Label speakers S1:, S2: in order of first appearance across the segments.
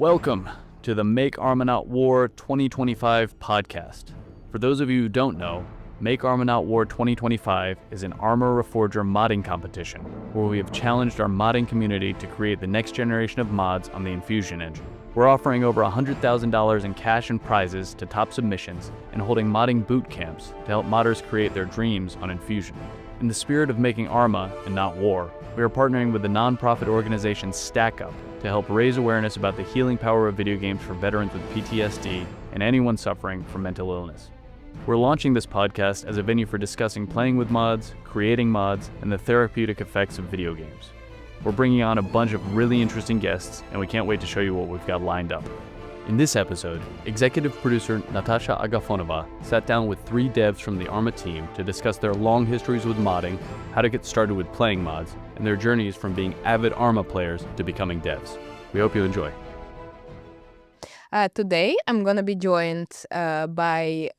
S1: Welcome to the Make Arma Not War 2025 podcast. For those of you who don't know, Make Arma Not War 2025 is an Arma Reforger modding competition where we have challenged our modding community to create the next generation of mods on the Enfusion engine. We're offering over $100,000 in cash and prizes to top submissions and holding modding boot camps to help modders create their dreams on Enfusion. In the spirit of making Arma and not war, we are partnering with the nonprofit organization Stack Up to help raise awareness about the healing power of video games for veterans with PTSD and anyone suffering from mental illness. We're launching this podcast as a venue for discussing playing with mods, creating mods, and the therapeutic effects of video games. We're bringing on a bunch of really interesting guests, and we can't wait to show you what we've got lined up. In this episode, executive producer Natasha Agafonova sat down with 3 devs from the Arma team to discuss their long histories with modding, how to get started with playing mods, and their journeys from being avid Arma players to becoming devs. We hope you enjoy.
S2: Today, I'm going to be joined by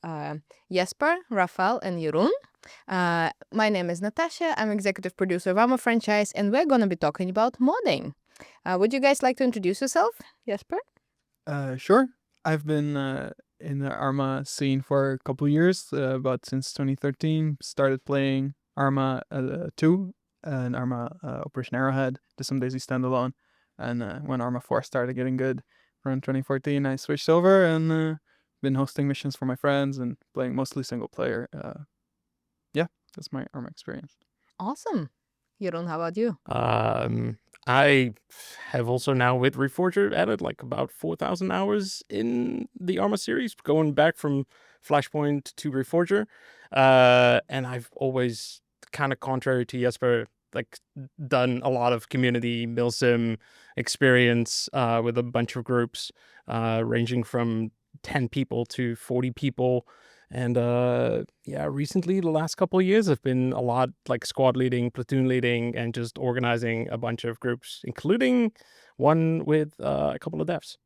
S2: Jesper, Rafael, and Jeroen. My name is Natasha. I'm executive producer of Arma franchise, and we're going to be talking about modding. Would you guys like to introduce yourself, Jesper?
S3: Sure. I've been in the Arma scene for a couple years, about since 2013. Started playing Arma 2 and Arma Operation Arrowhead, did some Daisy standalone, and when Arma 4 started getting good around 2014, I switched over and been hosting missions for my friends and playing mostly single player. Yeah, that's my Arma experience.
S2: Awesome. Jeroen, how about you?
S4: I have also now with Reforger added like about 4,000 hours in the Arma series, going back from Flashpoint to Reforger. And I've always, kind of contrary to Jesper, like done a lot of community milsim experience with a bunch of groups ranging from 10 people to 40 people. And recently, the last couple of years, I've been a lot like squad leading, platoon leading, and just organizing a bunch of groups, including one with a couple of devs.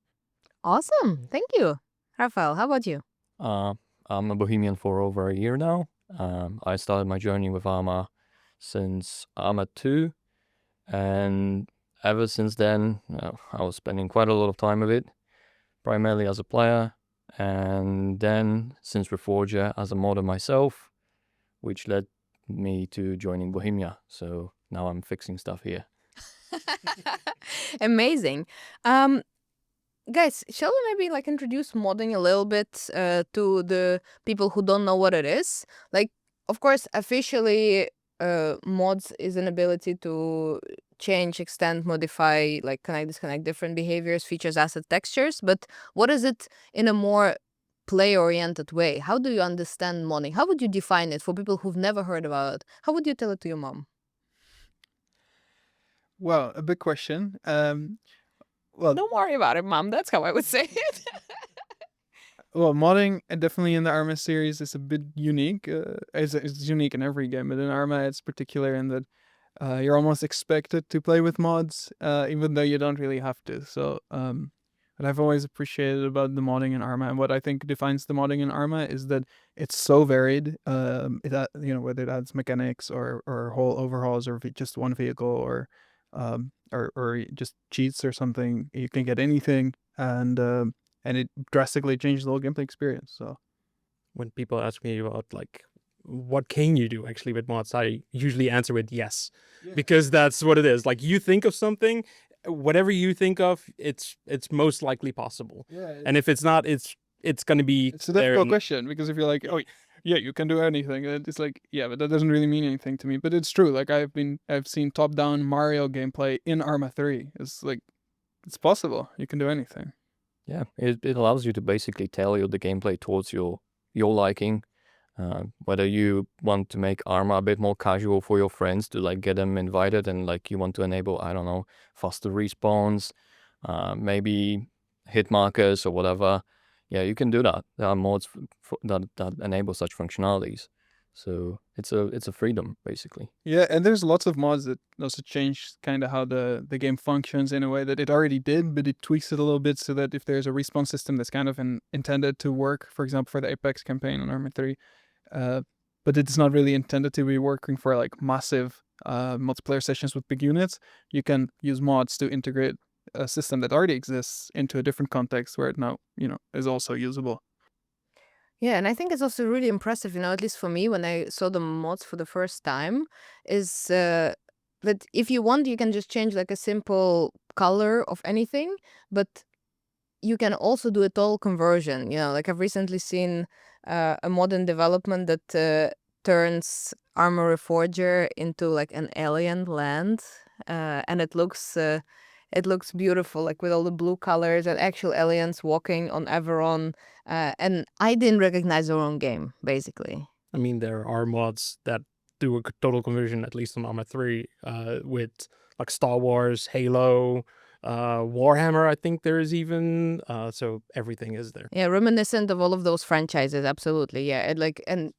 S2: Awesome. Thank you. Rafael, how about you?
S5: I'm a Bohemian for over a year now. I started my journey with Arma since Arma 2, and ever since then, I was spending quite a lot of time with it, primarily as a player. And then, since Reforger, as a modder myself, which led me to joining Bohemia. So now I'm fixing stuff here.
S2: Amazing. Guys, shall we maybe like introduce modding a little bit to the people who don't know what it is? Like, of course, officially, mods is an ability to change, extend, modify, like connect, disconnect different behaviors, features, assets, textures. But what is it in a more play-oriented way? How do you understand modding? How would you define it for people who've never heard about it? How would you tell it to your mom?
S3: Well, a big question.
S2: Don't worry about it, Mom. That's how I would say it.
S3: Well, modding definitely in the Arma series is a bit unique. It's unique in every game, but in Arma it's particular in that you're almost expected to play with mods, even though you don't really have to. So, what I've always appreciated about the modding in Arma, and what I think defines the modding in Arma, is that it's so varied. Whether it adds mechanics or whole overhauls or just one vehicle or just cheats or something, you can get anything, and it drastically changes the whole gameplay experience. So
S4: When people ask me about like, what can you do actually with mods, I usually answer with yes, because that's what it is. Like, you think of something, whatever you think of, it's most likely possible. And if it's not, it's going to be.
S3: It's a difficult question, because if you're like, oh yeah, you can do anything, it's like, yeah, but that doesn't really mean anything to me. But it's true. Like, I've seen top-down Mario gameplay in Arma 3. It's like, it's possible. You can do anything.
S5: Yeah, it allows you to basically tailor the gameplay towards your liking. Whether you want to make Arma a bit more casual for your friends to like get them invited, and like you want to enable, I don't know, faster respawns, maybe hit markers or whatever. Yeah, you can do that. There are mods that enable such functionalities. So it's a freedom, basically.
S3: Yeah, and there's lots of mods that also change kind of how the game functions in a way that it already did, but it tweaks it a little bit so that if there's a respawn system that's kind of intended to work, for example, for the Apex campaign on Arma 3, but it's not really intended to be working for like massive multiplayer sessions with big units, you can use mods to integrate a system that already exists into a different context where it now, is also usable.
S2: Yeah, and I think it's also really impressive, at least for me, when I saw the mods for the first time, is that if you want, you can just change like a simple color of anything, but you can also do a total conversion. Like I've recently seen a mod in development that turns Arma Reforger into like an alien land, and it looks beautiful, like with all the blue colors and actual aliens walking on Everon. And I didn't recognize the wrong game, basically.
S4: I mean, there are mods that do a total conversion, at least on Arma 3, with like Star Wars, Halo, Warhammer, I think there is even. So everything is there.
S2: Yeah, reminiscent of all of those franchises, absolutely. Yeah, and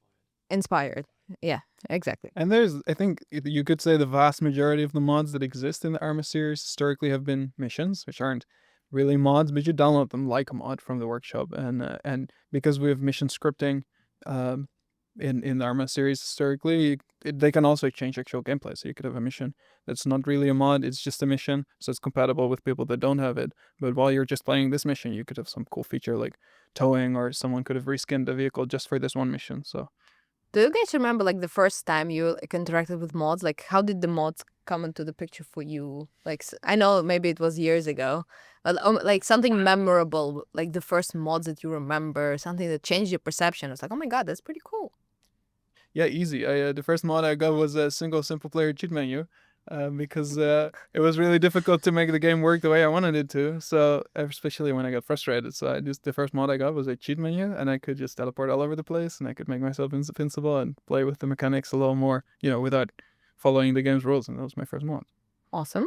S2: inspired. Yeah, exactly.
S3: And I think you could say the vast majority of the mods that exist in the Arma series historically have been missions, which aren't really mods, but you download them like a mod from the workshop. And because we have mission scripting in the Arma series historically, they can also change actual gameplay. So you could have a mission that's not really a mod, it's just a mission, so it's compatible with people that don't have it. But while you're just playing this mission, you could have some cool feature like towing, or someone could have reskinned the vehicle just for this one mission. So
S2: Do you guys remember like the first time you like interacted with mods? Like how did the mods come into the picture for you? Like I know maybe it was years ago, but like something memorable, like the first mods that you remember, something that changed your perception. It's like, oh my god, that's pretty cool.
S3: yeah, easy. The first mod I got was a single simple player cheat menu, because it was really difficult to make the game work the way I wanted it to. So especially when I got frustrated, so the first mod I got was a cheat menu, and I could just teleport all over the place, and I could make myself invincible and play with the mechanics a little more, without following the game's rules. And that was my first mod.
S2: Awesome.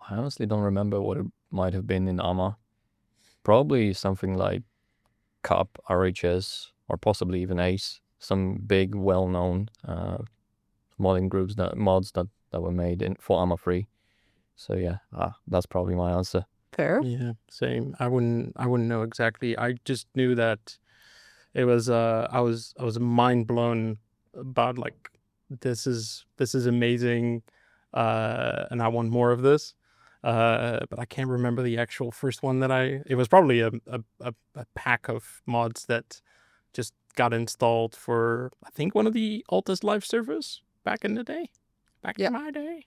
S5: I honestly don't remember what it might have been in Arma. Probably something like Cup, RHS, or possibly even Ace. Some big, well-known modding groups, mods that were made for Arma 3. So yeah, that's probably my answer.
S2: Fair.
S4: Yeah, same. I wouldn't know exactly. I just knew that it was I was mind blown about like this is amazing, and I want more of this. But I can't remember the actual first one that it was probably a pack of mods that just got installed for, I think, one of the Altus live servers back in the day. In my day.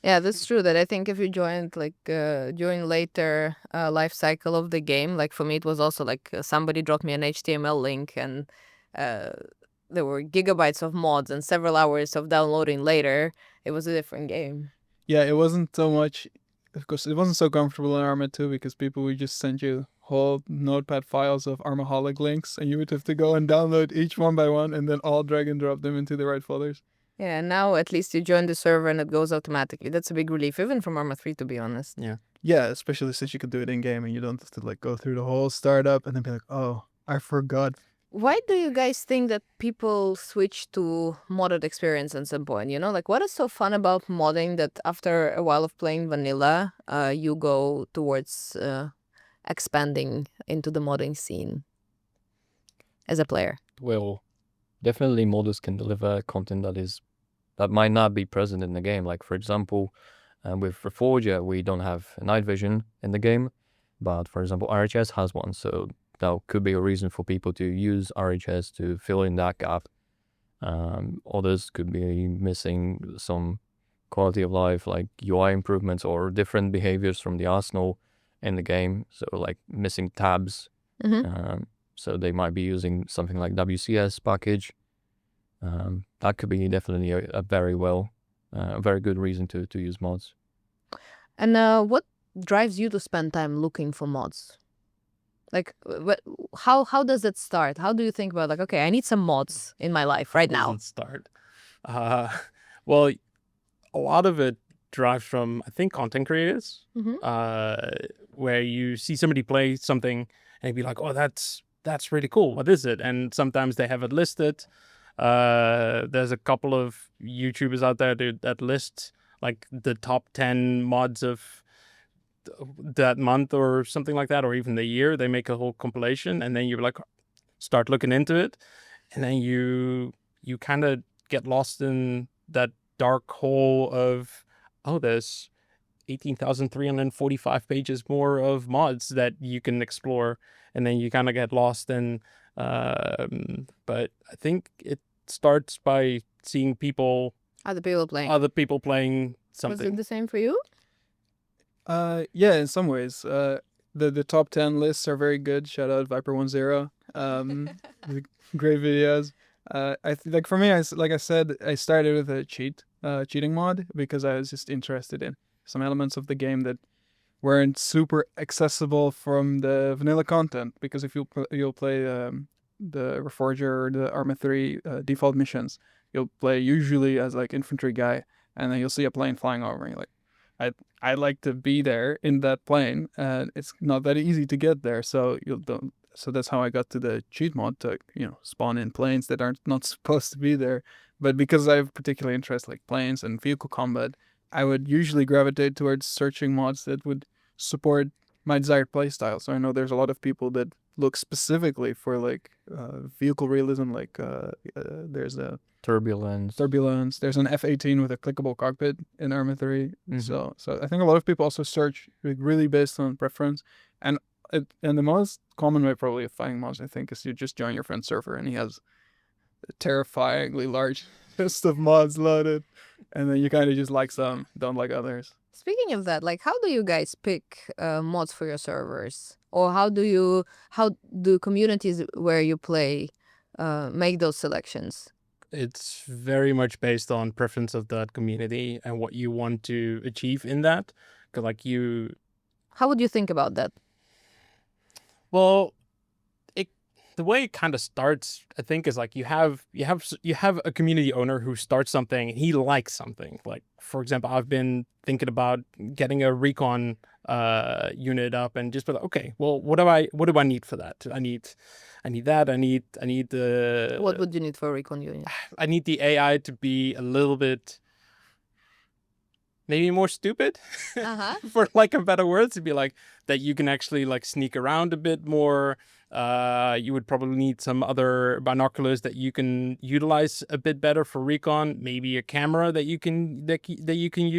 S2: Yeah, that's true. That I think if you joined like during later life cycle of the game, like for me it was also like somebody dropped me an HTML link, and there were gigabytes of mods and several hours of downloading later. It was a different game.
S3: Yeah, it wasn't so much. Of course, it wasn't so comfortable in Arma 2 because people would just send you whole notepad files of Armaholic links, and you would have to go and download each one by one and then all drag and drop them into the right folders.
S2: Yeah, now at least you join the server and it goes automatically. That's a big relief, even from Arma 3, to be honest.
S3: Yeah, especially since you can do it in game and you don't have to like go through the whole startup and then be like, oh, I forgot.
S2: Why do you guys think that people switch to modded experience at some point? Like what is so fun about modding that after a while of playing vanilla, you go towards expanding into the modding scene as a player?
S5: Well, definitely modders can deliver content that might not be present in the game. Like for example, with Reforger, we don't have night vision in the game, but for example, RHS has one, so that could be a reason for people to use RHS to fill in that gap. Others could be missing some quality of life, like UI improvements or different behaviors from the arsenal in the game, so like missing tabs. So they might be using something like WCS package. That could be definitely a very good reason to use mods.
S2: And what drives you to spend time looking for mods? Like, how does it start? How do you think about like, okay, I need some mods in my life right now?
S4: Doesn't start. Well, a lot of it drives from, I think, content creators, where you see somebody play something and you'd be like, oh, that's really cool. What is it? And sometimes they have it listed. There's a couple of YouTubers out there that list like the top 10 mods of that month or something like that, or even the year. They make a whole compilation, and then you like start looking into it, and then you kind of get lost in that dark hole of, oh, there's 18,345 pages more of mods that you can explore, and then you kind of get lost in. But I think it starts by seeing
S2: Other people playing.
S4: other people playing
S2: Was
S4: something.
S2: it the same for you?
S3: Yeah, in some ways. The top 10 lists are very good. Shout out Viper10. Great videos. Like for me, like I said, I started with a cheating mod because I was just interested in some elements of the game that weren't super accessible from the vanilla content. Because if you'll play the Reforger or the Arma 3 default missions, you'll play usually as like infantry guy, and then you'll see a plane flying over, and you're like, I'd like to be there in that plane, and it's not that easy to get there. So so that's how I got to the cheat mod to spawn in planes that aren't not supposed to be there. But because I have particular interest like planes and vehicle combat, I would usually gravitate towards searching mods that would support my desired playstyle. So I know there's a lot of people that look specifically for like vehicle realism, like there's a Turbulence. There's an F-18 with a clickable cockpit in Arma 3.
S4: Mhm.
S3: So I think a lot of people also search really based on preference. And the most common way probably of finding mods, I think, is you just join your friend's server and he has a terrifyingly large list of mods loaded. And then you kind of just like some, don't like others.
S2: Speaking of that, like, how do you guys pick mods for your servers, or how do communities where you play make those selections?
S4: It's very much based on preference of that community and what you want to achieve in that. 'Cause like
S2: How would you think about that?
S4: well, the way it kind of starts, I think, is like you have a community owner who starts something and he likes something. Like, for example, I've been thinking about getting a recon unit up and just be like, okay, well, what do I need for that? I need that. I need the
S2: What would you need for a recon unit?
S4: I need the AI to be a little bit maybe more stupid, for like a better word, to be like that you can actually like sneak around a bit more. You would probably need some other binoculars that you can utilize a bit better for recon. Maybe a camera that you can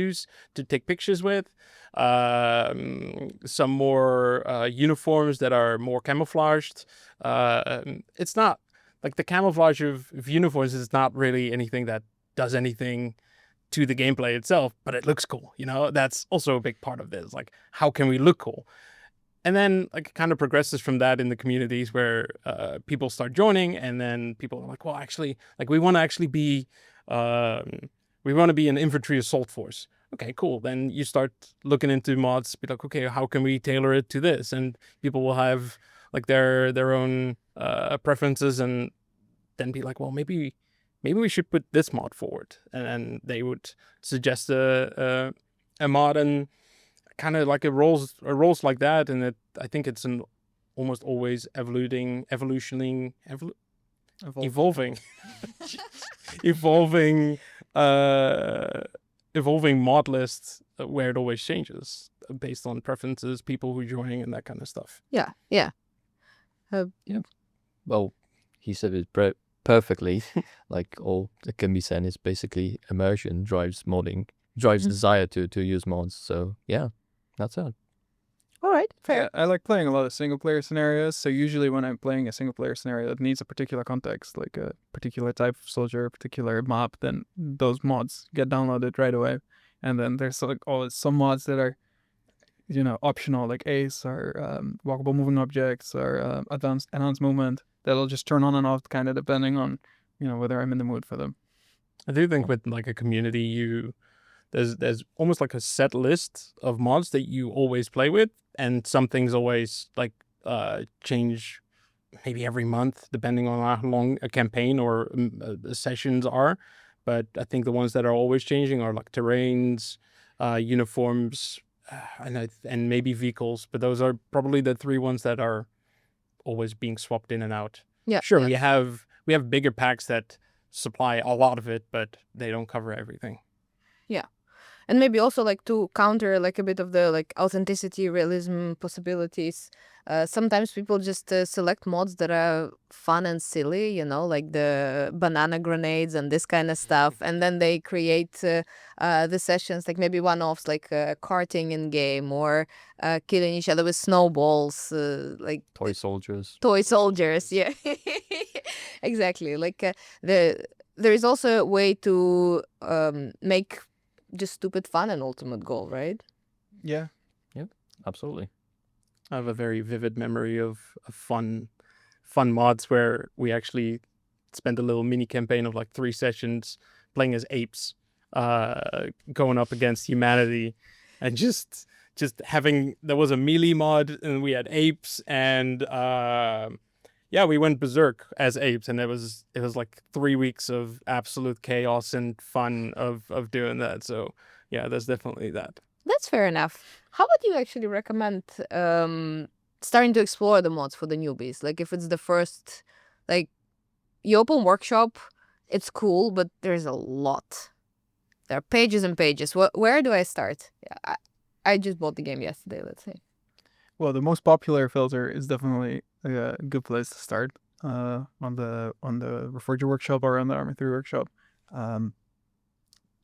S4: use to take pictures with. Some more uniforms that are more camouflaged. It's not like the camouflage of uniforms is not really anything that does anything to the gameplay itself, but it looks cool. That's also a big part of this. Like, how can we look cool? And then like it kind of progresses from that in the communities where people start joining, and then people are like, well, actually, like we want to actually be, an infantry assault force. Okay, cool. Then you start looking into mods, be like, okay, how can we tailor it to this? And people will have like their own preferences, and then be like, well, maybe we should put this mod forward, and then they would suggest a mod, and kind of like it rolls like that. And I think it's an almost always evolving evolving mod lists where it always changes based on preferences, people who are joining, and that kind of stuff.
S2: Yeah.
S5: Well, he said it perfectly. Like all that can be said is basically immersion drives modding, drives desire to use mods. So yeah, that's it.
S2: All right, fair.
S3: Yeah, I like playing a lot of single player scenarios. So usually when I'm playing a single player scenario that needs a particular context, like a particular type of soldier, a particular map, then those mods get downloaded right away. And then there's like always some mods that are, optional, like ACE or walkable moving objects or enhanced movement that'll just turn on and off kind of depending on, whether I'm in the mood for them.
S4: I do think with like a community, there's almost like a set list of mods that you always play with, and some things always like change maybe every month depending on how long a campaign or sessions are. But I think the ones that are always changing are like terrains, uniforms, and maybe vehicles. But those are probably the three ones that are always being swapped in and out.
S2: Yeah.
S4: Sure,
S2: yeah.
S4: we have bigger packs that supply a lot of it, but they don't cover everything.
S2: And maybe also like to counter like a bit of the like authenticity, realism possibilities. Sometimes people just select mods that are fun and silly, you know, like the banana grenades and this kind of stuff, and then they create the sessions like maybe one-offs, like karting in game or killing each other with snowballs, like
S5: Toy soldiers.
S2: toy soldiers. Yeah, exactly. Like there is also a way to make just stupid fun an ultimate goal, right?
S3: Yeah.
S5: Absolutely.
S4: I have a very vivid memory of fun mods where we actually spent a little mini campaign of like 3 sessions playing as apes, going up against humanity, and just having, there was a melee mod and we had apes, and yeah, we went berserk as apes, and it was like 3 weeks of absolute chaos and fun of doing that. So yeah, there's definitely that.
S2: That's fair enough. How would you actually recommend starting to explore the mods for the newbies? Like if it's the first, like you open workshop, it's cool, but there's a lot. There are pages and pages. Where do I start? Yeah, I just bought the game yesterday, let's say.
S3: Well, the most popular filter is definitely a good place to start. On the Reforger workshop or on the Arma 3 workshop.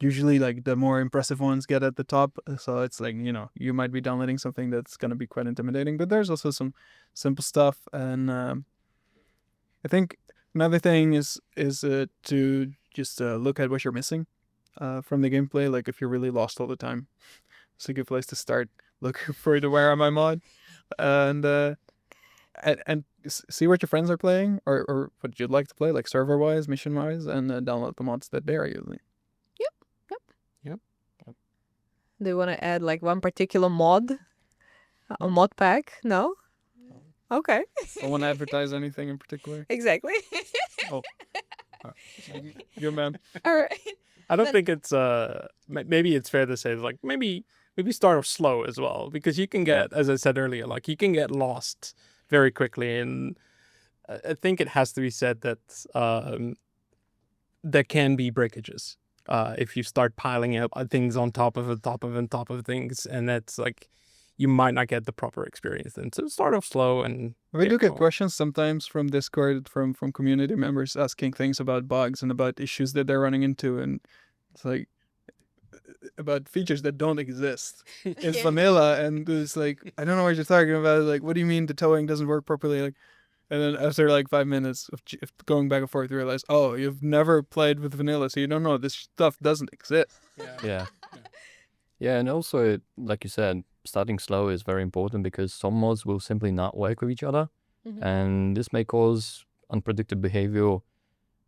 S3: Usually, like the more impressive ones get at the top. So it's like, you know, you might be downloading something that's gonna be quite intimidating, but there's also some simple stuff. And I think another thing is to just look at what you're missing from the gameplay. Like if you're really lost all the time, it's a good place to start looking for the Where Am I mod, and see what your friends are playing or what you'd like to play, like server wise, mission wise, and download the mods that they are using.
S2: Do you want to add like one particular mod? A mod pack? No? Okay.
S3: I want to advertise anything in particular.
S2: Exactly.
S3: Good man.
S2: All right.
S4: I don't
S2: Then-
S4: think it's maybe it's fair to say like maybe start off slow as well, because you can get, as I said earlier, like you can get lost very quickly, and I think it has to be said that there can be breakages if you start piling up things on top of things, and that's like you might not get the proper experience then. So start off slow. And
S3: We do get
S4: going.
S3: questions sometimes from Discord, from community members asking things about bugs and about issues that they're running into, and it's like about features that don't exist in
S2: Yeah.
S3: vanilla, and it's like, I don't know what you're talking about. Like, what do you mean the towing doesn't work properly? Like, and then after like 5 minutes of going back and forth, you realize, oh, you've never played with vanilla, so you don't know this stuff doesn't exist.
S5: Yeah. Yeah, and also, like you said, starting slow is very important because some mods will simply not work with each other.
S2: Mhm.
S5: And this may cause unpredicted behavior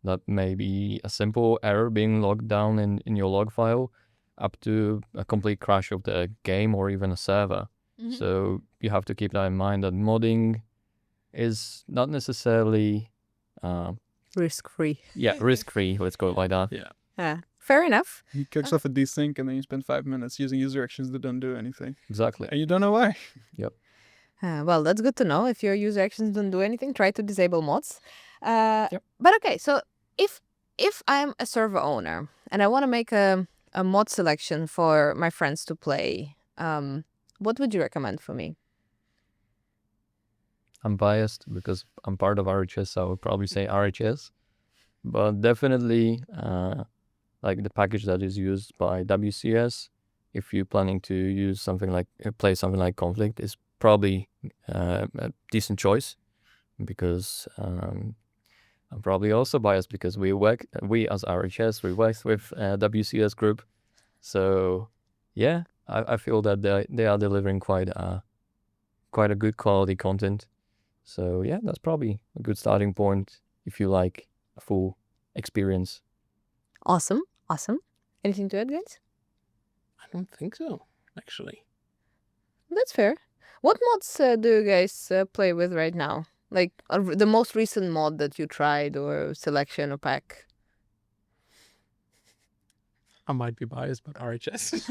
S5: that may be a simple error being logged down in your log file up to a complete crash of the game or even a server.
S2: Mhm.
S5: So you have to keep that in mind, that modding is not necessarily
S2: Risk-free.
S5: risk-free, let's go it like that.
S2: Fair enough.
S3: He kicks off a desync, and then you spend 5 minutes using user actions that don't do anything,
S5: Exactly.
S3: and you don't know why.
S2: Well, that's good to know. If your user actions don't do anything, try to disable mods. But okay, so if I'm a server owner and I want to make a mod selection for my friends to play, what would you recommend for me?
S5: I'm biased because I'm part of RHS, so I would probably say RHS. But definitely, like the package that is used by WCS, if you're planning to use something like play something like Conflict, is probably a decent choice. Because I'm probably also biased because we as RHS we work with WCS group, so yeah, I feel that they are delivering quite a good quality content. So yeah, that's probably a good starting point if you like a full experience.
S2: Awesome. Anything to add, guys?
S4: I don't think so, actually.
S2: That's fair. What mods do you guys play with right now? Like the most recent mod that you tried, or selection or pack?
S4: I might be biased, but RHS.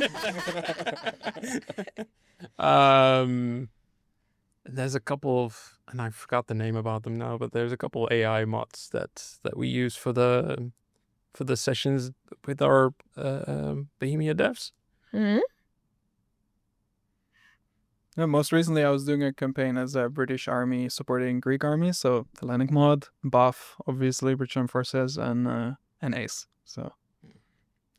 S4: There's a couple of, and I forgot the name about them now, but there's a couple AI mods that we use for the sessions with our Bohemia devs.
S2: Mhm.
S3: Yeah, most recently, I was doing a campaign as a British army supporting Greek army, so Hellenic mod, buff, obviously, British Armed Forces, and Ace. So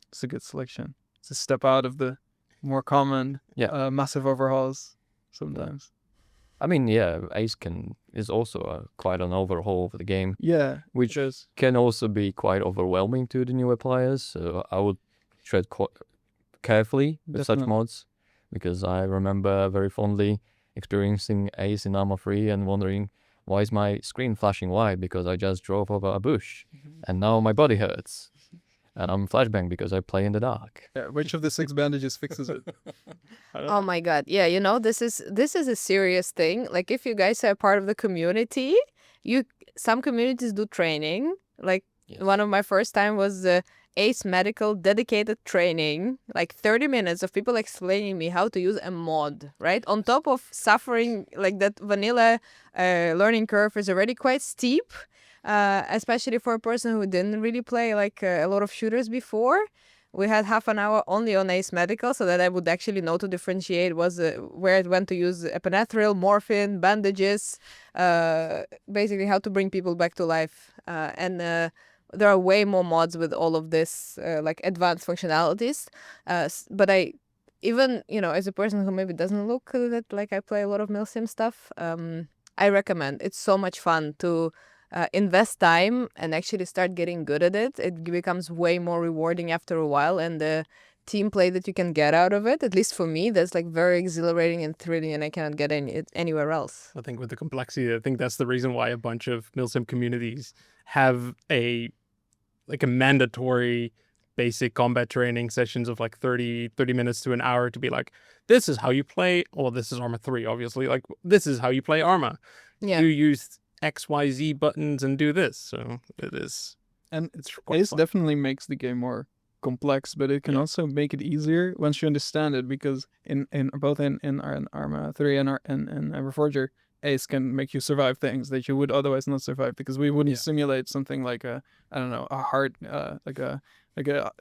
S3: it's a good selection. It's a step out of the more common, massive overhauls sometimes.
S5: I mean, yeah, Ace is also quite an overhaul of the game,
S3: Yeah,
S5: which
S3: it is.
S5: can also be quite overwhelming to the newer players. So I would tread carefully with such
S3: Definitely.
S5: mods, because I remember very fondly experiencing Ace in Arma 3 and wondering, why is my screen flashing white because I just drove over a bush and now my body hurts and I'm flashbang because I play in the dark.
S3: Yeah, which of the 6 bandages fixes it?
S2: Oh my god. Yeah, you know, this is a serious thing. Like if you guys are part of the community, some communities do training. Like
S5: Yes.
S2: one of my first time was Ace Medical dedicated training, like 30 minutes of people explaining me how to use a mod, right? On top of suffering like that vanilla learning curve is already quite steep, especially for a person who didn't really play like a lot of shooters before. We had half an hour only on Ace Medical so that I would actually know to differentiate where it went to use epinephrine, morphine, bandages, basically how to bring people back to life. And there are way more mods with all of this like advanced functionalities. But even, you know, as a person who maybe doesn't look that like I play a lot of milsim stuff, I recommend. It's so much fun to invest time and actually start getting good at it. It becomes way more rewarding after a while, and the team play that you can get out of it, at least for me, that's like very exhilarating and thrilling, and I cannot get it anywhere else.
S4: I think with the complexity, I think that's the reason why a bunch of milsim communities have a mandatory basic combat training sessions of like 30 minutes to an hour to be like, this is how you play. Well, this is Arma 3, obviously. Like, this is how you play Arma.
S2: Yeah.
S4: You use XYZ buttons and do this. So it is.
S3: And
S4: It's quite
S3: Ace
S4: fun.
S3: definitely makes the game more complex, but it can also make it easier once you understand it, because in both in Arma 3 and Reforger, Ace can make you survive things that you would otherwise not survive, because we wouldn't simulate something like a heart,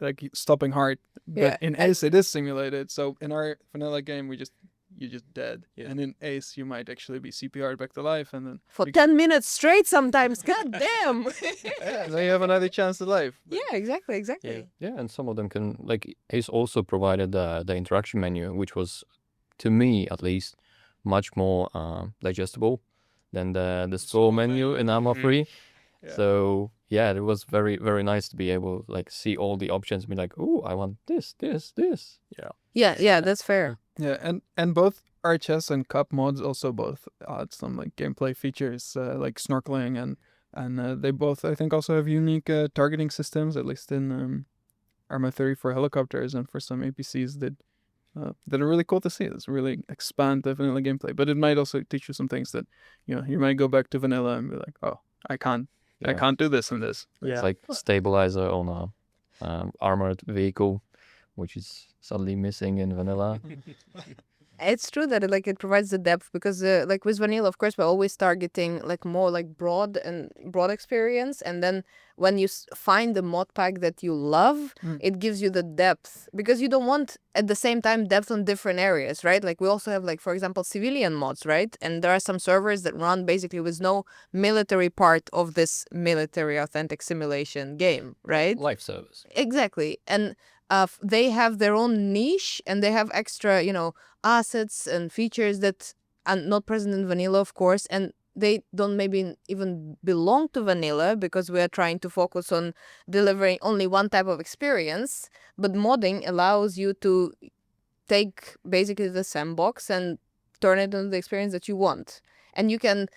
S3: like stopping heart. But
S2: Yeah.
S3: in Ace it is simulated. So in our vanilla game you're just dead.
S4: Yeah.
S3: And in Ace you might actually be CPR'd back to life, and then
S2: For 10 minutes straight sometimes. God damn.
S3: yeah, then you have another chance at life.
S2: Yeah, exactly.
S5: Yeah, and some of them can, like, Ace also provided the interaction menu, which was, to me at least, much more digestible than the scroll menu in Arma 3.
S3: Yeah.
S5: So yeah, it was very, very nice to be able to like see all the options and be like, oh, I want this.
S2: Yeah, that's fair.
S3: Yeah, and both RHS and Cup mods also both add some like gameplay features like snorkeling, and they both, I think, also have unique targeting systems, at least in Arma 3 for helicopters and for some APCs that are really cool to see. It's really expand the vanilla gameplay, but it might also teach you some things that, you know, you might go back to vanilla and be like, oh, I can't do this and this.
S5: It's like stabilizer on a armored vehicle, which is suddenly missing in vanilla.
S2: It's true that it provides the depth, because like with vanilla, of course, we're always targeting like more like broad experience, and then when you find the mod pack that you love, it gives you the depth, because you don't want at the same time depth on different areas, right? Like we also have, like, for example, civilian mods, right? And there are some servers that run basically with no military part of this military authentic simulation game, right?
S5: Life service.
S2: Exactly. And they have their own niche, and they have extra, you know, assets and features that are not present in vanilla, of course, and they don't maybe even belong to vanilla, because we are trying to focus on delivering only one type of experience. But modding allows you to take basically the sandbox and turn it into the experience that you want. And you can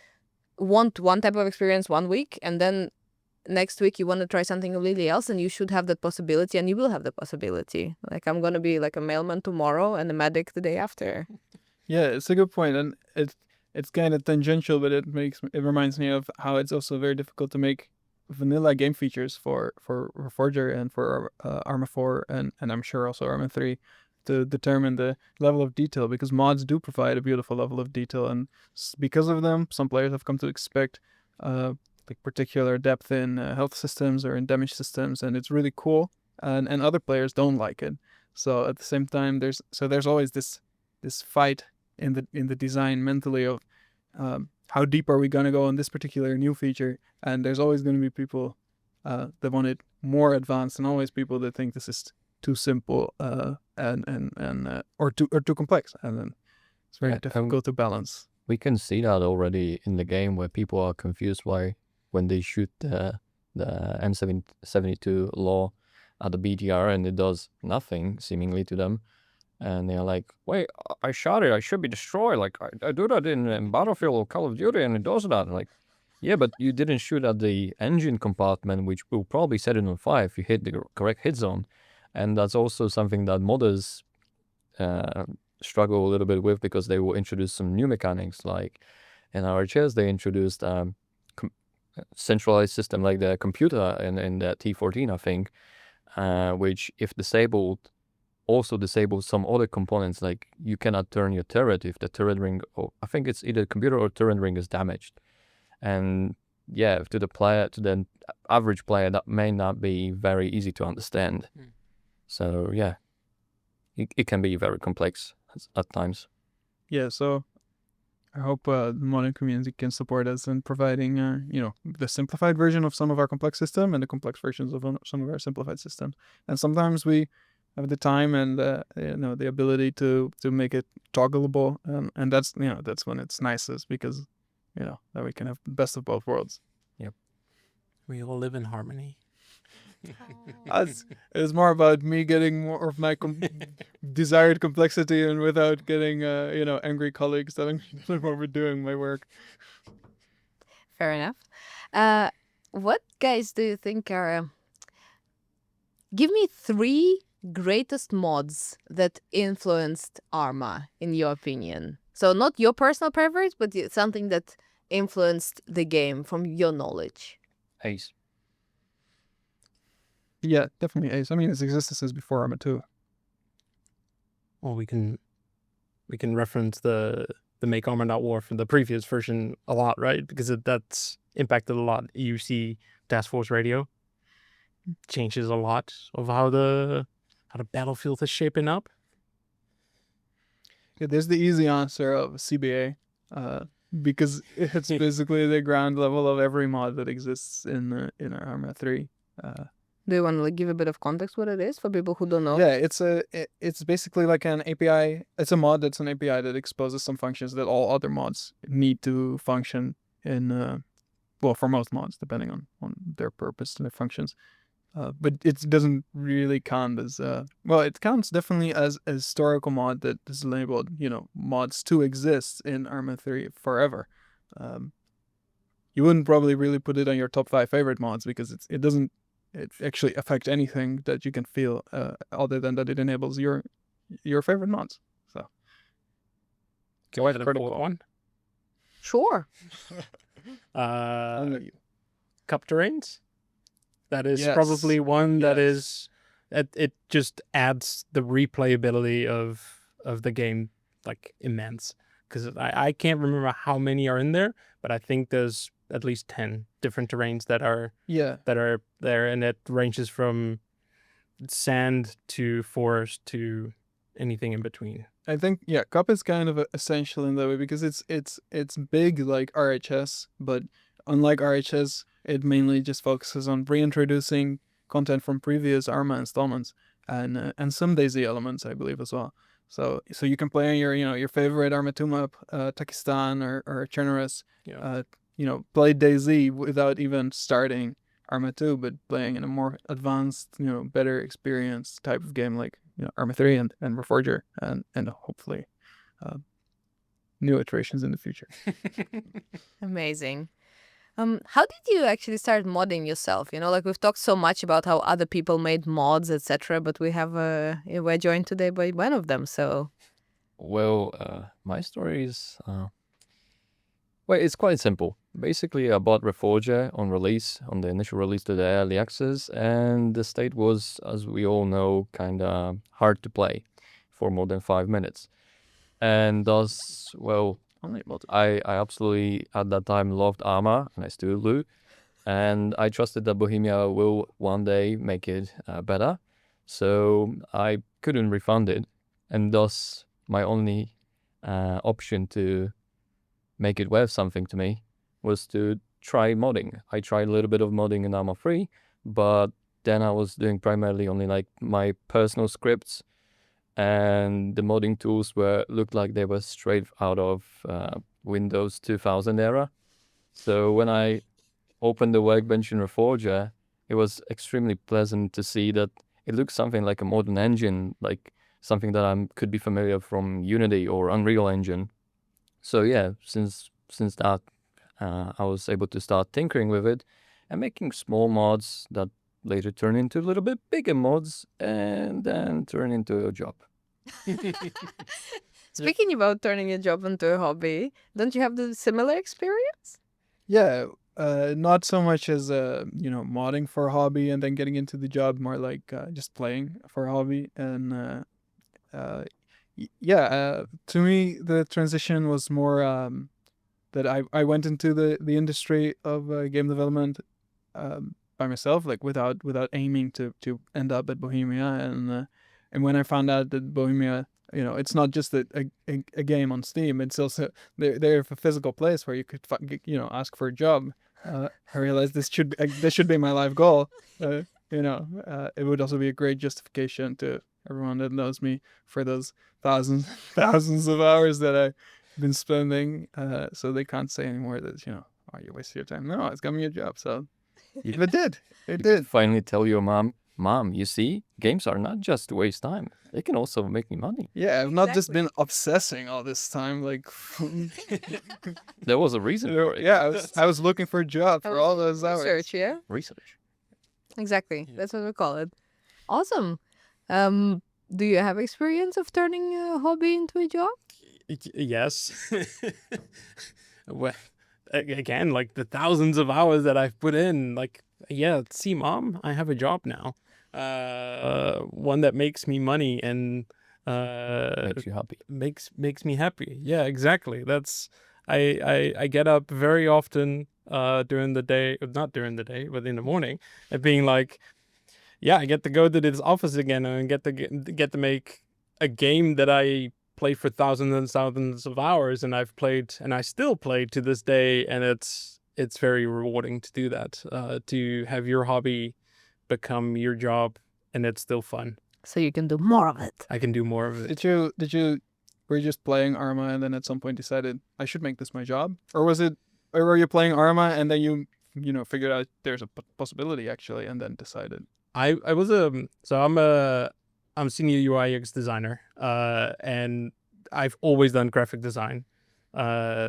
S2: want one type of experience 1 week, and then next week you want to try something completely else, and you should have that possibility, and you will have the possibility. Like, I'm going to be like a mailman tomorrow and a medic the day after.
S3: Yeah, it's a good point, and it's kind of tangential, but it reminds me of how it's also very difficult to make vanilla game features for Reforger and for Arma 4 and I'm sure also Arma 3 to determine the level of detail, because mods do provide a beautiful level of detail, and because of them, some players have come to expect like particular depth in health systems or in damage systems, and it's really cool. And other players don't like it. So at the same time, there's always this fight in the design mentally of how deep are we gonna go on this particular new feature, and there's always going to be people that want it more advanced, and always people that think this is too simple or too complex, and then it's very difficult to balance.
S5: We can see that already in the game where people are confused why when they shoot the M72 law at the BTR and it does nothing seemingly to them, and they're like, wait, I shot it, I should be destroyed, like I do that in Battlefield or Call of Duty and it does that. Like, yeah, but you didn't shoot at the engine compartment, which will probably set it on fire if you hit the correct hit zone. And that's also something that modders struggle a little bit with, because they will introduce some new mechanics. Like in RHS, they introduced centralized system like the computer in the T14, I think, which if disabled, also disables some other components. Like you cannot turn your turret if the turret ring, or I think it's either computer or turret ring is damaged. And yeah, to the average player, that may not be very easy to understand. So yeah, it can be very complex at times.
S3: Yeah, so I hope the modern community can support us in providing, the simplified version of some of our complex system and the complex versions of some of our simplified systems. And sometimes we have the time and the ability to make it toggleable, and that's when it's nicest, because that we can have the best of both worlds.
S5: Yep.
S4: We all live in harmony.
S3: It's more about me getting more of my desired complexity, and without getting angry colleagues telling me that I'm overdoing my work.
S2: Fair enough. What guys do you think are? Give me 3 greatest mods that influenced Arma, in your opinion. So not your personal preference, but something that influenced the game from your knowledge.
S5: Ace.
S3: Yeah, definitely Ace. I mean, its existence since before Arma 2.
S4: Well, we can reference the Make Arma Not War from the previous version a lot, right? Because that's impacted a lot. You see Task Force Radio changes a lot of how the battlefield is shaping up.
S3: Yeah, there's the easy answer of CBA, because it's basically the ground level of every mod that exists in Arma 3.
S2: Do you want to give a bit of context what it is for people who don't know?
S3: Yeah, it's basically like an API. It's a mod that's an API that exposes some functions that all other mods need to function in. Well, for most mods, depending on their purpose and their functions. But it doesn't really count as it counts definitely as a historical mod that is labeled, mods to exist in Arma 3 forever. You wouldn't probably really put it on your top 5 favorite mods, because it doesn't actually affect anything that you can feel other than that it enables your favorite mods. So
S4: Can I add a fourth one?
S2: Sure.
S4: Cup terrains. That is
S3: Yes.
S4: probably one that
S3: Yes.
S4: is it just adds the replayability of the game like immense, because I can't remember how many are in there, but I think there's at least 10 different terrains that are there, and it ranges from sand to forest to anything in between.
S3: I think Cup is kind of essential in that way, because it's big like RHS, but unlike RHS, it mainly just focuses on reintroducing content from previous Arma installments and some DayZ elements, I believe, as well. So you can play on your favorite Arma 2 map, Takistan or Chernobyl, play DayZ without even starting Arma 2, but playing in a more advanced, better experience type of game like Arma 3 and Reforger and hopefully new iterations in the future.
S2: Amazing. How did you actually start modding yourself? Like we've talked so much about how other people made mods, etc., but we're joined today by one of them. So,
S5: Well, my story is it's quite simple. Basically, I bought Reforger on the initial release to the early access, and the state was, as we all know, kind of hard to play for more than 5 minutes. And thus, I absolutely at that time loved Arma, and I still do. And I trusted that Bohemia will one day make it better. So I couldn't refund it, and thus my only option to make it worth something to me was to try modding. I tried a little bit of modding in Arma 3, but then I was doing primarily only like my personal scripts, and the modding tools looked like they were straight out of Windows 2000 era. So when I opened the workbench in Reforger, it was extremely pleasant to see that it looks something like a modern engine, like something that I could be familiar from Unity or Unreal Engine. So yeah, since that, I was able to start tinkering with it and making small mods that later turn into a little bit bigger mods and then turn into a job.
S2: Speaking about turning a job into a hobby, don't you have the similar experience?
S3: Yeah, not so much as modding for a hobby and then getting into the job, more like just playing for a hobby. And to me, the transition was more that I went into the industry of game development by myself, like without aiming to end up at Bohemia. And when I found out that Bohemia, it's not just a game on Steam, it's also they're a physical place where you could ask for a job. I realized this should be my life goal. It would also be a great justification to everyone that knows me for those thousands of hours that I've been spending. So they can't say anymore that oh, you wasted your time. No, it's got me a job. So it did. It did.
S5: Finally tell your mom, you see, games are not just to waste time. They can also make me money.
S3: Yeah, I've not just been obsessing all this time. Like,
S5: There was a reason for it.
S3: yeah, I was looking for a job for all those hours.
S2: Research, yeah?
S5: Research.
S2: Exactly. That's what we call it. Awesome. Do you have experience of turning a hobby into a job?
S4: Yes. Well, again, like the thousands of hours that I've put in, like, yeah, see, Mom, I have a job now. One that makes me money and
S5: Makes you happy.
S4: makes me happy. Yeah, exactly. That's I get up very often during the day, not during the day, but in the morning, and being like, yeah, I get to go to this office again and get to make a game that I played for thousands and thousands of hours, and I've played and I still play to this day, and it's very rewarding to do that, to have your hobby become your job, and it's still fun.
S2: So you can do more of it.
S4: I can do more of it.
S3: Were you just playing Arma and then at some point decided I should make this my job? Or were you playing Arma and then you figured out there's a possibility actually and then decided?
S4: I was I'm a senior UI UX designer, and I've always done graphic design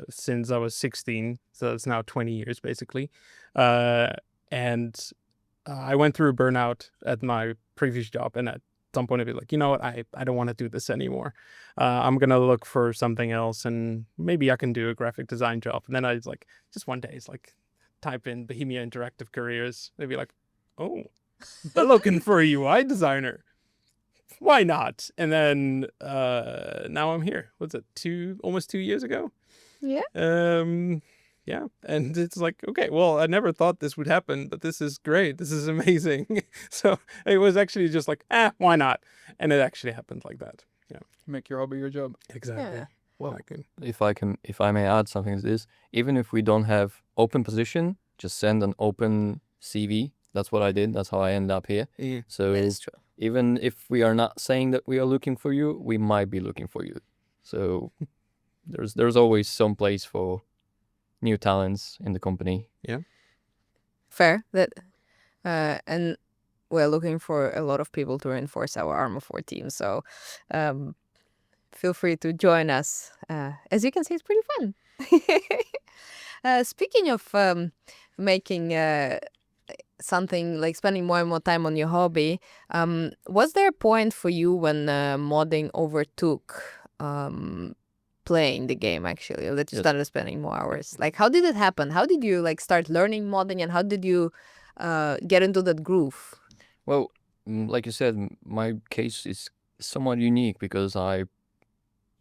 S4: since I was 16, so it's now 20 years basically. And I went through a burnout at my previous job, and at some point I'd be like, you know what, I don't want to do this anymore. I'm gonna look for something else, and maybe I can do a graphic design job. And then I was like, just one day, it's like, type in Bohemia Interactive Careers. They'd be like, oh, they're looking for a UI designer. Why not? And then now I'm here. What's it? Almost 2 years ago?
S2: Yeah.
S4: Yeah. And it's like, okay, well, I never thought this would happen, but this is great. This is amazing. So it was actually just like, why not? And it actually happened like that. Yeah.
S3: Make your hobby your job.
S4: Exactly.
S2: Yeah.
S3: Well,
S5: If I may add something to this, even if we don't have open position, just send an open CV. That's what I did. That's how I ended up here.
S4: Yeah.
S5: So
S2: That is true.
S5: even if we are not saying that we are looking for you, we might be looking for you. So there's always some place for new talents in the company.
S2: Fair. And we're looking for a lot of people to reinforce our Arma 4 team. So feel free to join us. As you can see, it's pretty fun. Speaking of making something like spending more and more time on your hobby, was there a point for you when modding overtook playing the game actually, or that you
S5: Yes.
S2: started spending more hours? Like, how did it happen? How did you like start learning modding, and how did you get into that groove?
S5: Well, like you said, my case is somewhat unique because I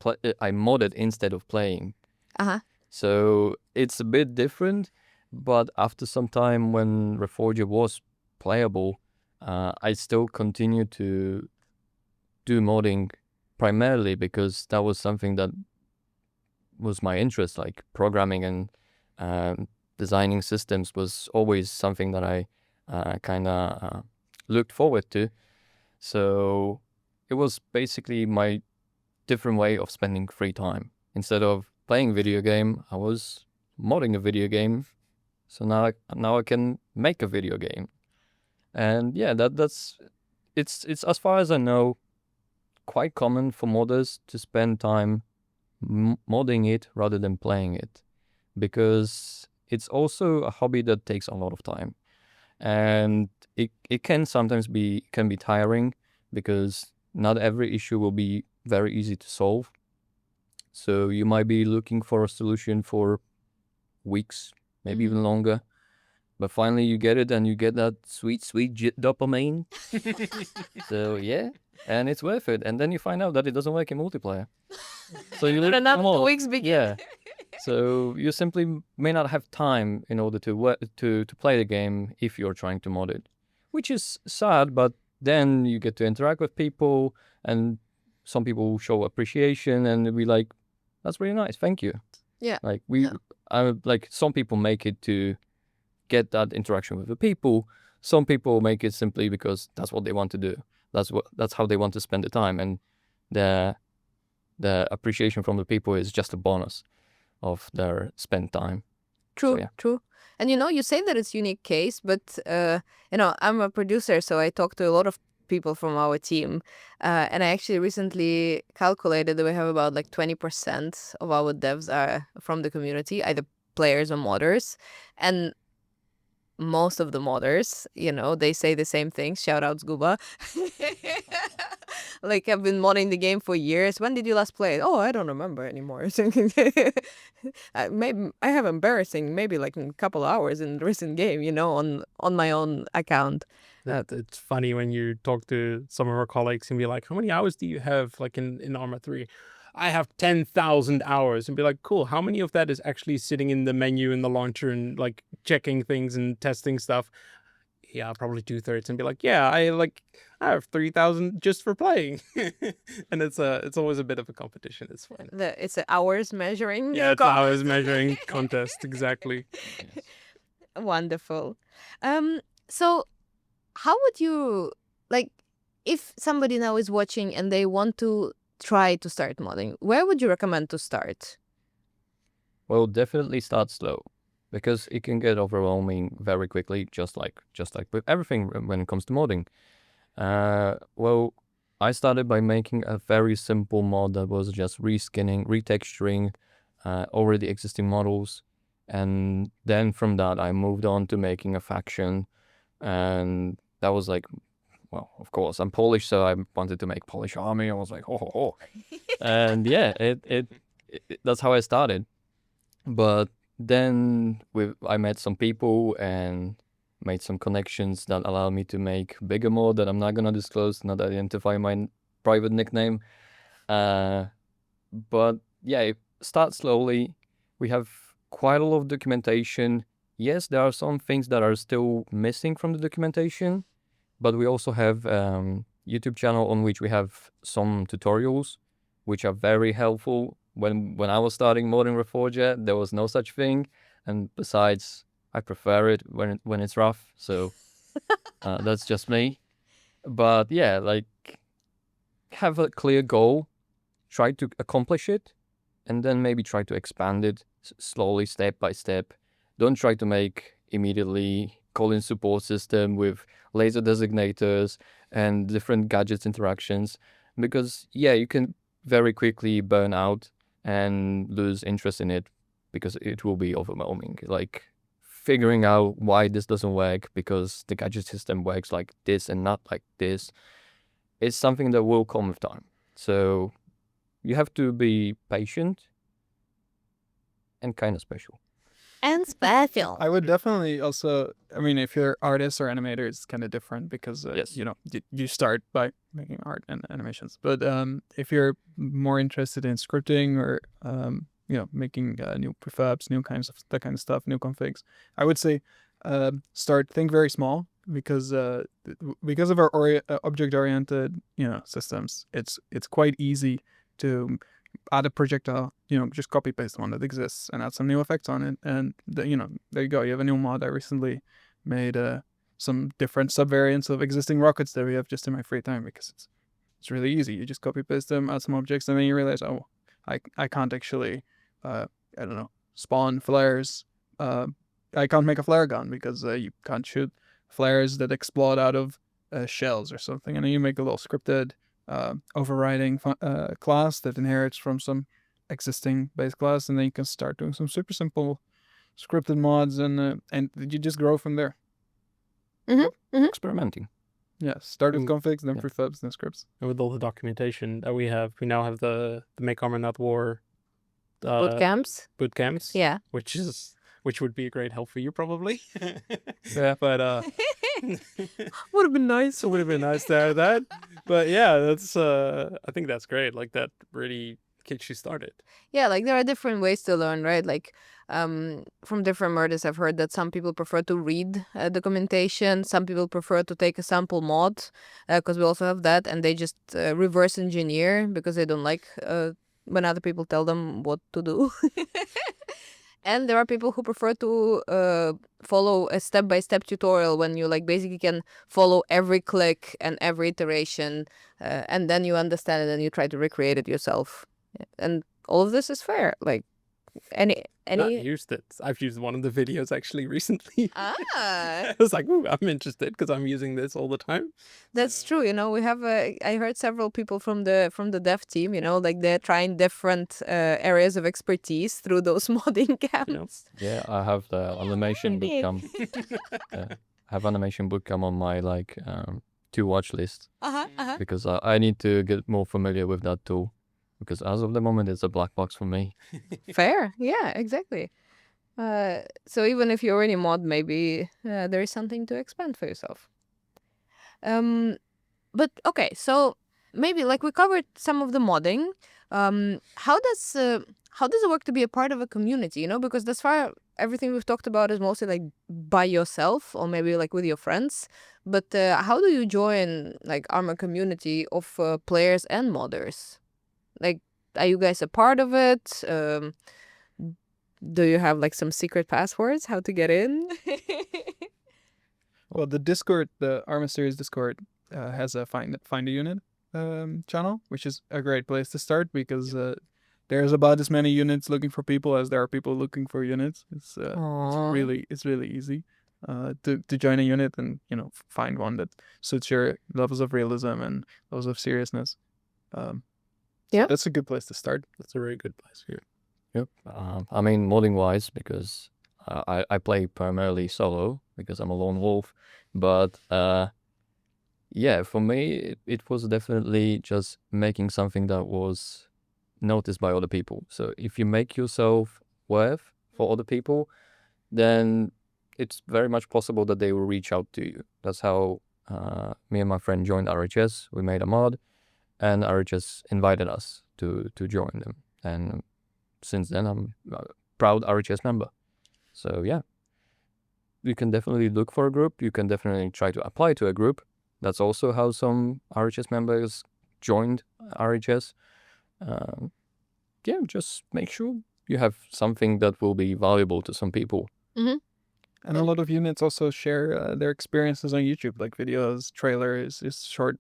S5: modded instead of playing.
S2: Uh-huh.
S5: So it's a bit different, but after some time when Reforger was playable, I still continued to do modding primarily because that was something that was my interest, like programming and designing systems was always something that I kind of looked forward to. So it was basically my different way of spending free time. Instead of playing video game, I was modding a video game. So now I can make a video game. And yeah, it's as far as I know, quite common for modders to spend time modding it rather than playing it, because it's also a hobby that takes a lot of time, and it can sometimes be tiring because not every issue will be very easy to solve. So you might be looking for a solution for weeks, maybe even longer. But finally you get it and you get that sweet dopamine. So yeah, and it's worth it. And then you find out that it doesn't work in multiplayer. So you
S2: But
S5: live
S2: another weeks begin.
S5: Yeah. So you simply may not have time in order to play the game if you're trying to mod it, which is sad. But then you get to interact with people, and some people show appreciation, and be like, "That's really nice, thank you."
S2: Yeah.
S5: Like
S2: Yeah.
S5: like some people make it to get that interaction with the people. Some people make it simply because that's what they want to do. That's how they want to spend the time, and the appreciation from the people is just a bonus of their spent time.
S2: True,
S5: yeah.
S2: true. And you say that it's unique case, but I'm a producer, so I talk to a lot of people from our team, and I actually recently calculated that we have about like 20% of our devs are from the community, either players or modders, and most of the modders, they say the same things. Shout out Scuba. Like, I've been modding the game for years. When did you last play it? Oh, I don't remember anymore. Maybe I have embarrassing, maybe like a couple hours in the recent game, on my own account.
S4: It's funny when you talk to some of our colleagues and be like, how many hours do you have like in Arma 3? I have 10,000 hours, and be like, cool, how many of that is actually sitting in the menu in the launcher and like checking things and testing stuff? Yeah, probably 2/3, and be like, yeah, I have 3,000 just for playing. And it's always a bit of a competition. It's fun.
S2: It's an hours measuring.
S4: Yeah, it's hours measuring contest, exactly.
S5: Yes.
S2: Wonderful. So how would you, like, if somebody now is watching and they want to try to start modding, where would you recommend to start?
S5: Well, definitely start slow, because it can get overwhelming very quickly, just like with everything when it comes to modding. Well, I started by making a very simple mod that was just reskinning, retexturing already existing models, and then from that I moved on to making a faction, and that was like, well, of course I'm Polish, so I wanted to make Polish army. I was like, oh. And yeah, it that's how I started. But then I met some people and made some connections that allowed me to make bigger mod that I'm not gonna disclose, not identify my private nickname. But yeah, start slowly. We have quite a lot of documentation. Yes, there are some things that are still missing from the documentation, but we also have YouTube channel on which we have some tutorials, which are very helpful. When I was starting modding Reforger, there was no such thing, and besides, I prefer it when it's rough. So that's just me. But yeah, like, have a clear goal, try to accomplish it, and then maybe try to expand it slowly, step by step. Don't try to make immediately call-in support system with laser designators and different gadgets interactions, because yeah, you can very quickly burn out and lose interest in it because it will be overwhelming. Like, figuring out why this doesn't work because the gadget system works like this and not like this is something that will come with time. So you have to be patient and kind of special.
S2: And special.
S3: I would definitely also, I mean, if you're artist or animator, it's kind of different because,
S5: Yes.
S3: you start by making art and animations. But if you're more interested in scripting or, making new prefabs, that kind of stuff, new configs, I would say think very small. because because of our object-oriented systems, it's quite easy to add a projectile, just copy paste one that exists and add some new effects on it, and there you go. You have a new mod. I recently made some different subvariants of existing rockets that we have just in my free time, because it's really easy. You just copy paste them, add some objects, and then you realize, oh, I can't actually I don't know, spawn flares. I can't make a flare gun because you can't shoot flares that explode out of shells or something, and then you make a little scripted overriding class that inherits from some existing base class, and then you can start doing some super simple scripted mods, and you just grow from there.
S5: Experimenting.
S3: Yeah, start with configs, then
S5: yeah.
S3: prefabs, then scripts.
S4: And with all the documentation that we now have the Make Arma Not War
S2: Bootcamps.
S4: bootcamps.
S2: Yeah.
S4: Which would be a great help for you probably.
S5: Yeah.
S4: But
S2: Would have been nice.
S4: it would have been nice to have that. But yeah, that's I think that's great. Like that really gets you started.
S2: Yeah, like there are different ways to learn, right? Like from different murders, I've heard that some people prefer to read documentation. Some people prefer to take a sample mod, because we also have that, and they just reverse engineer because they don't like when other people tell them what to do. And there are people who prefer to follow a step-by-step tutorial, when you like basically can follow every click and every iteration, and then you understand it and you try to recreate it yourself. And all of this is fair. Like any
S4: Not used it. I've used one of the videos actually recently.
S2: Ah,
S4: I was like, ooh, I'm interested because I'm using this all the time.
S2: that's true. We have I heard several people from the dev team. Like they're trying different areas of expertise through those modding camps.
S5: Yeah, I have the animation bootcamp. I have animation bootcamp on my to watch list, because I need to get more familiar with that tool, because as of the moment it's a black box for me.
S2: Fair. Yeah, exactly. So even if you already mod, maybe there is something to expand for yourself. But okay, so maybe like we covered some of the modding. How does it work to be a part of a community? Because thus far everything we've talked about is mostly like by yourself or maybe like with your friends. But how do you join like Arma community of players and modders? Like, are you guys a part of it? Do you have like some secret passwords how to get in?
S3: Well, the Discord, the Arma series Discord, has a find a unit channel, which is a great place to start, because there's about as many units looking for people as there are people looking for units. It's really easy to join a unit and find one that suits your levels of realism and levels of seriousness.
S2: Yeah,
S3: that's a good place to start.
S4: That's a very good place here.
S5: Yep. I mean, modding wise, because I play primarily solo because I'm a lone wolf, but yeah, for me it was definitely just making something that was noticed by other people. So if you make yourself worth for other people, then it's very much possible that they will reach out to you. That's how me and my friend joined RHS. We made a mod, and RHS invited us to join them, and since then I'm a proud RHS member. So yeah, you can definitely look for a group. You can definitely try to apply to a group. That's also how some RHS members joined RHS. Yeah, just make sure you have something that will be valuable to some people.
S2: Mm-hmm.
S3: And a lot of units also share their experiences on YouTube, like videos, trailers, is short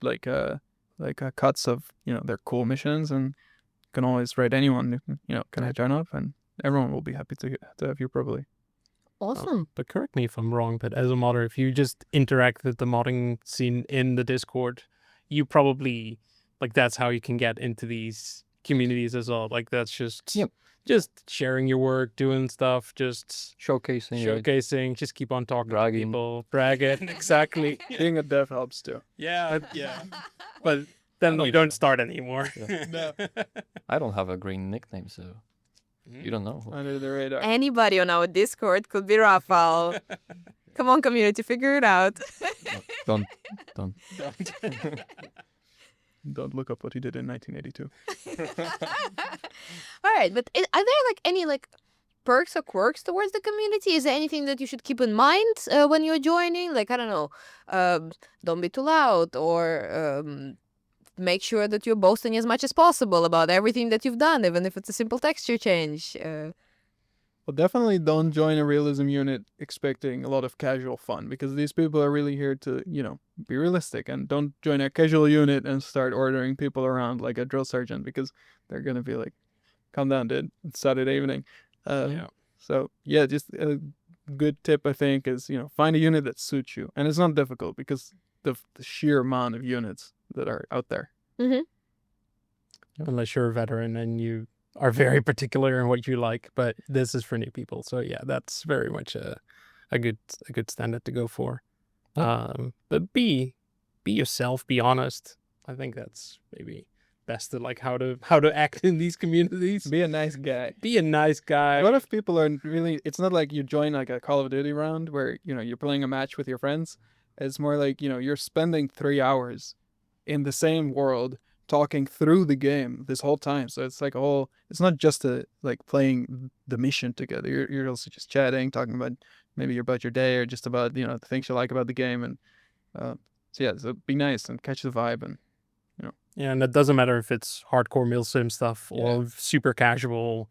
S3: cuts of their cool missions, and you can always write anyone can I join up, and everyone will be happy to have you probably.
S2: Awesome.
S4: But correct me if I'm wrong, but as a modder, if you just interact with the modding scene in the Discord, you probably that's how you can get into these communities as well. Like that's just just sharing your work, doing stuff, just
S5: showcasing,
S4: just keep on talking
S5: bragging.
S4: to people, bragging. Exactly.
S3: Being a dev helps too.
S4: Yeah. But then we don't start anymore.
S3: No.
S5: I don't have a green nickname, so you don't know.
S3: Under the radar.
S2: Anybody on our Discord could be Rafael. Come on, community, figure it out.
S5: Don't.
S3: Don't look up what he did in 1982.
S2: All right, but are there any perks or quirks towards the community? Is there anything that you should keep in mind when you're joining? Like, I don't know, don't be too loud, or make sure that you're boasting as much as possible about everything that you've done, even if it's a simple texture change.
S3: Well, definitely don't join a realism unit expecting a lot of casual fun, because these people are really here to, be realistic. And don't join a casual unit and start ordering people around like a drill sergeant, because they're gonna be like, "Calm down, dude. It's Saturday evening." So yeah, just a good tip I think is find a unit that suits you, and it's not difficult because the sheer amount of units that are out there.
S4: Unless you're a veteran and you are very particular in what you like, but this is for new people. So yeah, that's very much a good standard to go for. But be yourself, be honest. I think that's maybe best to like how to act in these communities.
S3: Be a nice guy.
S4: Be a nice guy.
S3: A lot of people are really. It's not like you join like a Call of Duty round where you're playing a match with your friends. It's more like you're spending 3 hours in the same world talking through the game this whole time. So it's like it's not just like playing the mission together. You're also just chatting, talking about maybe about your day or just about the things you like about the game. And so be nice and catch the vibe. And
S4: yeah, and it doesn't matter if it's hardcore milsim stuff or super casual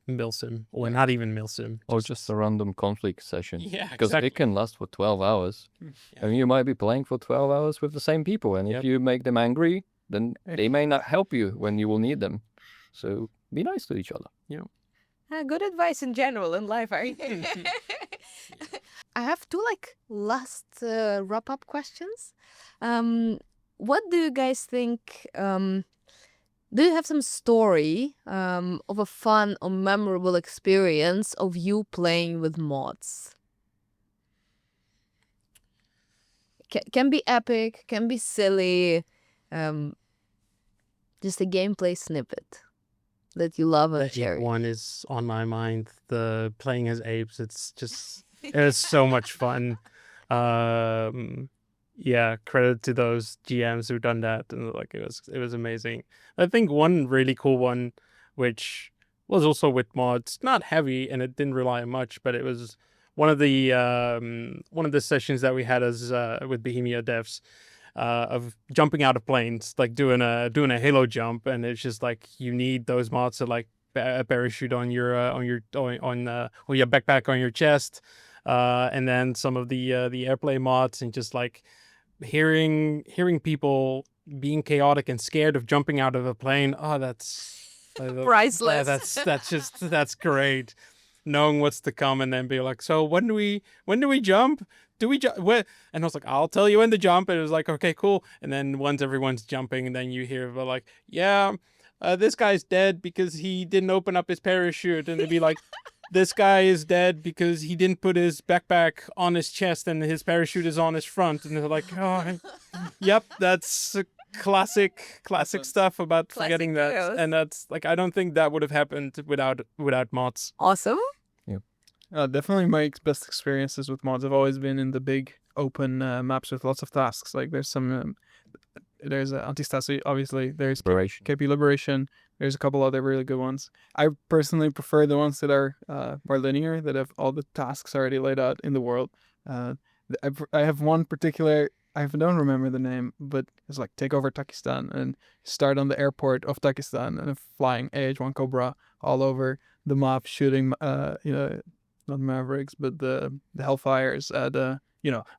S4: milsim, or not even milsim,
S5: Or just a random conflict session.
S4: Yeah,
S5: Because
S4: exactly.
S5: it can last for 12 hours.
S4: Yeah.
S5: And you might be playing for 12 hours with the same people. And
S4: Yep.
S5: if you make them angry, then they may not help you when you will need them. So be nice to each other.
S2: Good advice in general in life. I have two last wrap-up questions. What do you guys think? Do you have some story of a fun or memorable experience of you playing with mods? Can be epic, can be silly, just a gameplay snippet that you love and
S4: The
S2: share.
S4: ape one is on my mind. The playing as apes, it's so much fun. Yeah, credit to those GMs who done that, and it was amazing. I think one really cool one, which was also with mods, not heavy and it didn't rely on much, but it was one of the sessions that we had as with Bohemia devs. Of jumping out of planes, like doing a halo jump, and it's just like you need those mods to like a parachute on your backpack on your chest, and then some of the airplay mods, and just like hearing people being chaotic and scared of jumping out of a plane. Oh, that's
S2: Priceless.
S4: That's great. Knowing what's to come, and then be like, so when do we jump? Do we jump? And I was like, I'll tell you when to jump. And it was like, okay, cool. And then once everyone's jumping, and then you hear like, yeah, this guy's dead because he didn't open up his parachute. And they'd be like, this guy is dead because he didn't put his backpack on his chest and his parachute is on his front. And they're like, oh, yep, that's classic stuff about
S2: Classic
S4: forgetting that.
S2: chaos.
S4: And that's like, I don't think that would have happened without mods.
S2: Awesome.
S3: definitely my best experiences with mods have always been in the big open maps with lots of tasks. Like there's some there's Anti-Stasi, obviously. There's
S5: Liberation.
S3: KP Liberation. There's a couple other really good ones. I personally prefer the ones that are more linear, that have all the tasks already laid out in the world. I have one particular, I don't remember the name, but it's like take over Takistan and start on the airport of Takistan and flying AH-1 Cobra all over the map, shooting, not Mavericks, but the Hellfires at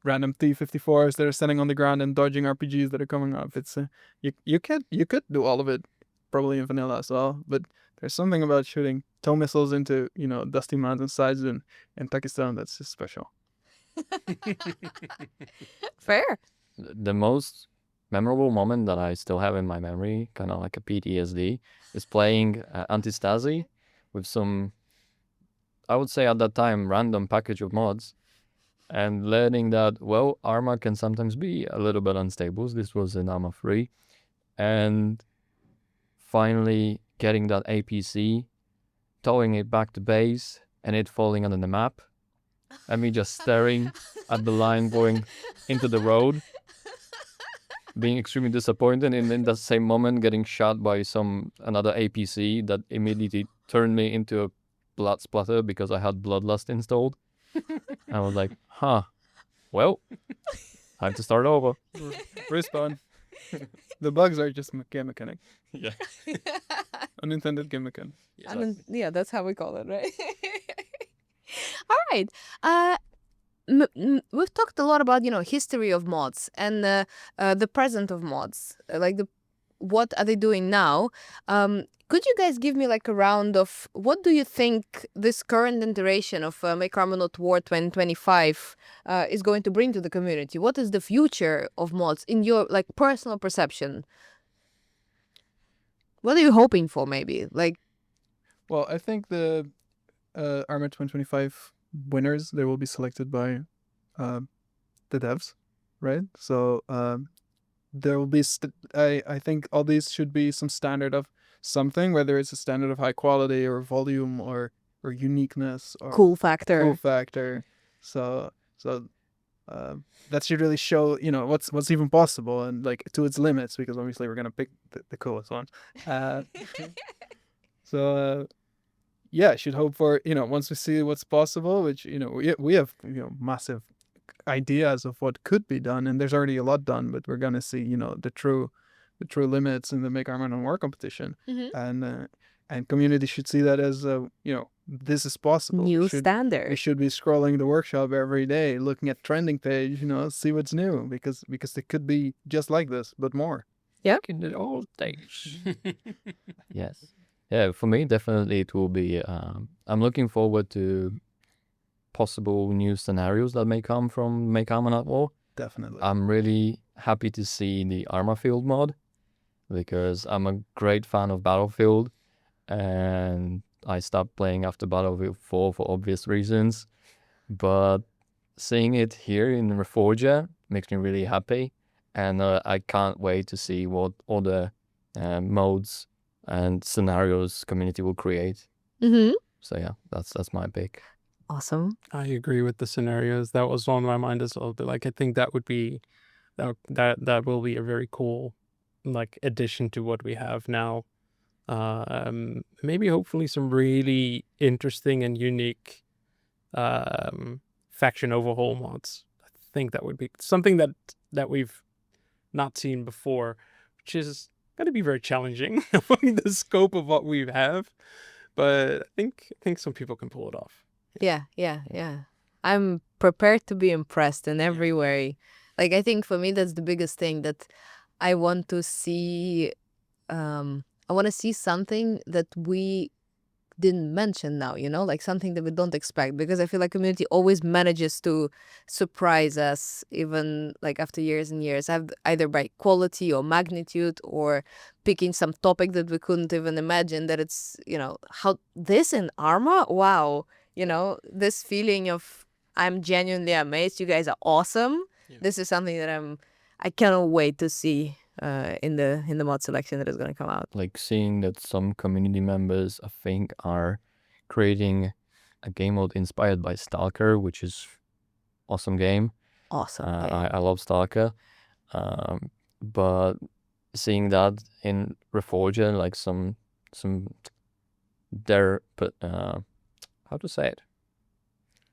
S3: random T-54s that are standing on the ground and dodging RPGs that are coming up. It's you could do all of it probably in vanilla as well, but there's something about shooting tow missiles into dusty mountainsides in Pakistan that's just special.
S2: Fair.
S5: The most memorable moment that I still have in my memory, kind of like a PTSD, is playing Anti-Stasi with some, I would say at that time, random package of mods, and learning that, well, Arma can sometimes be a little bit unstable. This was in Arma 3. And finally getting that APC, towing it back to base, and it falling under the map, and me just staring at the line going into the road, being extremely disappointed, and in that same moment getting shot by another APC that immediately turned me into a blood splatter because I had Bloodlust installed. I was like, well, time to start over.
S3: Respawn. The bugs are just game mechanic.
S5: Yeah.
S3: Unintended game mechanic.
S2: Yeah, that's how we call it, right? All right. We've talked a lot about history of mods and the present of mods, what are they doing now. Could you guys give me like a round of what do you think this current iteration of Make Arma Not War 2025 is going to bring to the community? What is the future of mods in your like personal perception? What are you hoping for, maybe?
S3: Well, I think the Arma 2025 winners, they will be selected by the devs, right? So there will be I think all these should be some standard of something, whether it's a standard of high quality or volume or uniqueness or
S2: cool factor.
S3: So that should really show what's even possible and like to its limits, because obviously we're gonna pick the coolest one. So yeah, I should hope for once we see what's possible, which we have massive ideas of what could be done, and there's already a lot done, but we're gonna see the true limits in the Make Arma Not War competition. And community should see that as this is possible.
S2: New standard.
S3: We should be scrolling the workshop every day, looking at trending page, see what's new, because it could be just like this but more.
S5: Back in the old days. Yes. Yeah, for me, definitely it will be. I'm looking forward to possible new scenarios that may come from Make Arma Not War.
S3: Definitely.
S5: I'm really happy to see the Arma Field mod, because I'm a great fan of Battlefield, and I stopped playing after Battlefield 4 for obvious reasons. But seeing it here in Reforger makes me really happy, and I can't wait to see what other modes and scenarios community will create. So yeah, that's my pick.
S2: Awesome.
S4: I agree with the scenarios. That was on my mind as well. But like, I think that would be that will be a very cool like addition to what we have now. Maybe hopefully some really interesting and unique faction overhaul mods. I think that would be something that we've not seen before, which is going to be very challenging among the scope of what we have. But I think some people can pull it off.
S2: Yeah. I'm prepared to be impressed in every way. Like, I think for me, that's the biggest thing that I want to see. I want to see something that we didn't mention now, like something that we don't expect, because I feel like community always manages to surprise us, even like after years and years, either by quality or magnitude, or picking some topic that we couldn't even imagine that it's, how this in Arma, wow, this feeling of I'm genuinely amazed. You guys are awesome. Yeah. This is something that I cannot wait to see in the mod selection that is going to come out.
S5: Like seeing that some community members, I think, are creating a game mode inspired by Stalker, which is awesome game.
S2: Awesome.
S5: I love Stalker, but seeing that in Reforger, like some their how to say it,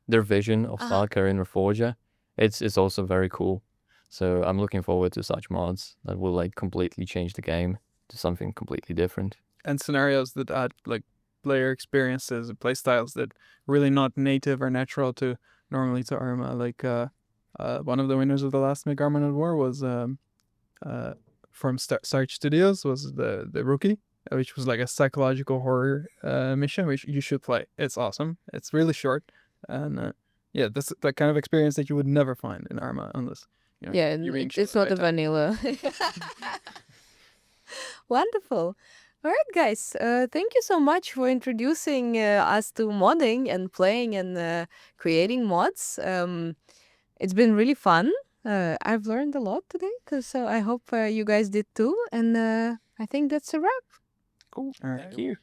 S5: their vision of Stalker in Reforger, it's also very cool. So I'm looking forward to such mods that will like completely change the game to something completely different.
S3: And scenarios that add like player experiences and play styles that really not native or natural to normally to Arma. Like one of the winners of the last Make Arma Not War was from Sarge Studios, was the Rookie, which was like a psychological horror mission, which you should play. It's awesome. It's really short, and yeah, that's that kind of experience that you would never find in Arma unless
S2: it's not a vanilla. Wonderful. All right, guys. Thank you so much for introducing us to modding and playing and creating mods. It's been really fun. I've learned a lot today, so I hope you guys did too. And I think that's a wrap.
S4: Cool. All right. Thank you.